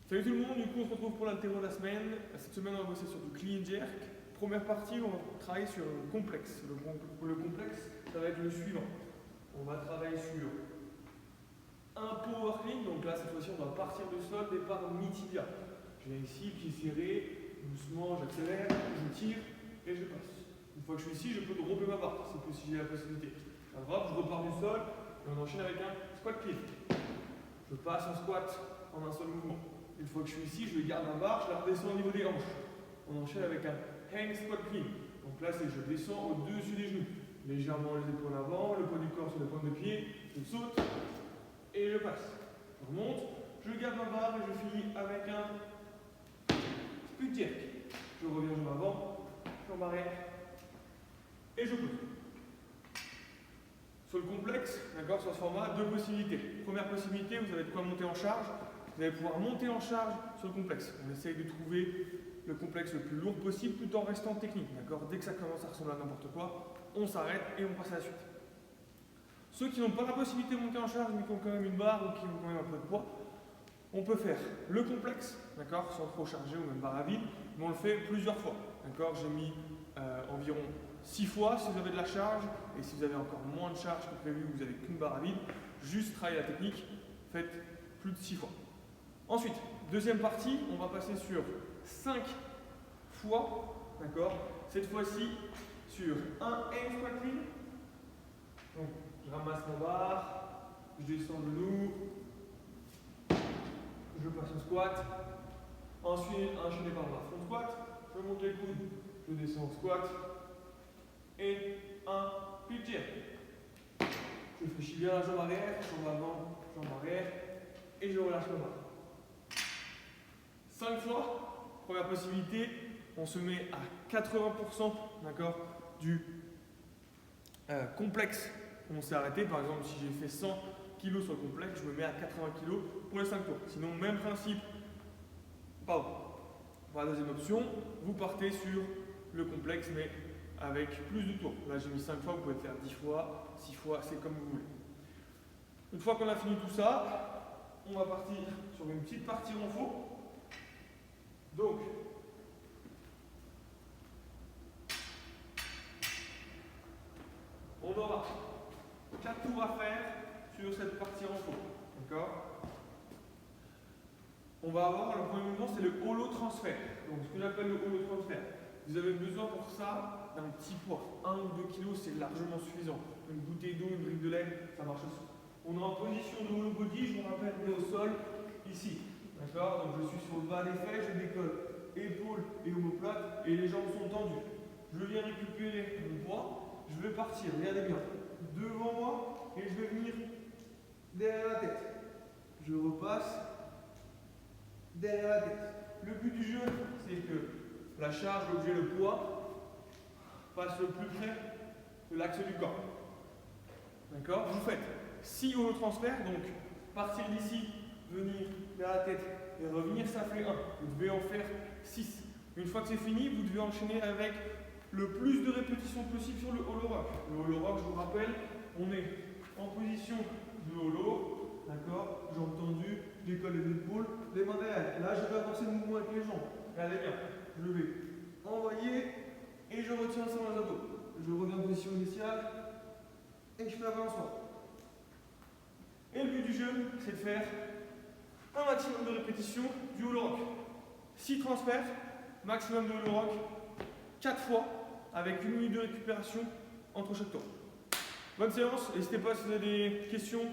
Salut tout le monde, du coup on se retrouve pour l'altéro de la semaine. Cette semaine on va bosser sur du clean jerk. Première partie, on va travailler sur le complexe. Le complexe, ça va être le suivant. On va travailler sur un power clean, donc là cette fois-ci on va partir du sol, départ mi-tibia. Je viens ici, pied serré, doucement, j'accélère, je tire et je passe. Une fois que je suis ici, je peux dropper ma barre, si j'ai la possibilité. Je drop, je repars du sol et on enchaîne avec un squat clean. Je passe en squat en un seul mouvement. Une fois que je suis ici, je garde ma barre, je la redescends au niveau des hanches. On enchaîne avec un hang squat clean. Donc là, c'est je descends au-dessus des genoux. Légèrement les épaules avant, le poids du corps sur les pointes de pied, je saute et je passe. Je remonte, je garde ma barre et je finis avec un split jerk. Je reviens, je m'avance, je m'arrête et je pose. Sur le complexe, d'accord, sur ce format, deux possibilités. Première possibilité, vous avez de quoi monter en charge. Vous allez pouvoir monter en charge sur le complexe. On essaye de trouver le complexe le plus lourd possible tout en restant technique. D'accord ? Dès que ça commence à ressembler à n'importe quoi, on s'arrête et on passe à la suite. Ceux qui n'ont pas la possibilité de monter en charge mais qui ont quand même une barre ou qui ont quand même un peu de poids, on peut faire le complexe, d'accord, sans trop charger ou même barre à vide, mais on le fait plusieurs fois. D'accord ? J'ai mis environ 6 fois si vous avez de la charge, et si vous avez encore moins de charge que prévu, vous n'avez qu'une barre à vide, juste travailler la technique, faites plus de 6 fois. Ensuite, deuxième partie, on va passer sur 5 fois, d'accord, cette fois-ci sur un hang squat clean. Donc, je ramasse ma barre, je descends le genou, je passe au squat, ensuite enchaîné par ma front squat, je monte les coudes, je descends au squat, et un split jerk. Je fléchis bien la jambe arrière, jambe avant, jambe arrière, et je relâche ma barre. 5 fois, première possibilité, on se met à 80% du complexe. On s'est arrêté, par exemple, si j'ai fait 100 kg sur le complexe, je me mets à 80 kg pour les 5 tours. Sinon, même principe. Pardon. Pour la deuxième option, vous partez sur le complexe, mais avec plus de tours. Là, j'ai mis 5 fois, vous pouvez faire 10 fois, 6 fois, c'est comme vous voulez. Une fois qu'on a fini tout ça, on va partir sur une petite partie renfort. Donc, on aura 4 tours à faire sur cette partie renfort. D'accord ? On va avoir, le premier mouvement, c'est le holo transfert. Donc, ce que j'appelle le holo transfert. Vous avez besoin pour ça d'un petit poids. 1 ou 2 kg, c'est largement suffisant. Une bouteille d'eau, une brique de lait, ça marche aussi. On est en position de holo body, je vous rappelle, on est au sol, ici. D'accord ? Donc, je suis sur le bas des fesses, je décolle épaules et omoplate, et les jambes sont tendues. Je viens récupérer mon poids, je vais partir, regardez bien, devant moi, et je vais venir derrière la tête. Je repasse derrière la tête. Le but du jeu, c'est que la charge, l'objet, le poids, passe le plus près de l'axe du corps. D'accord ? Vous faites 6 holo transferts, donc partir d'ici, venir vers la tête et revenir, ça fait 1. Vous devez en faire 6. Une fois que c'est fini, vous devez enchaîner avec le plus de répétitions possible sur le holo rock. Le holo rock, je vous rappelle, on est en position de holo, d'accord, jambes tendues, décolle les épaules, les mains derrière. Là, je vais avancer le mouvement avec les jambes. Regardez bien, je vais envoyer et je retiens sur les abdos. Je reviens en position initiale et je fais un balancement. Et le but du jeu, c'est de faire un maximum de répétitions du holo rock. 6 transferts, maximum de holo rock, 4 fois, avec 1 minute de récupération entre chaque tour. Bonne séance, n'hésitez pas si vous avez des questions,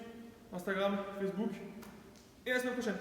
Instagram, Facebook, et à la semaine prochaine.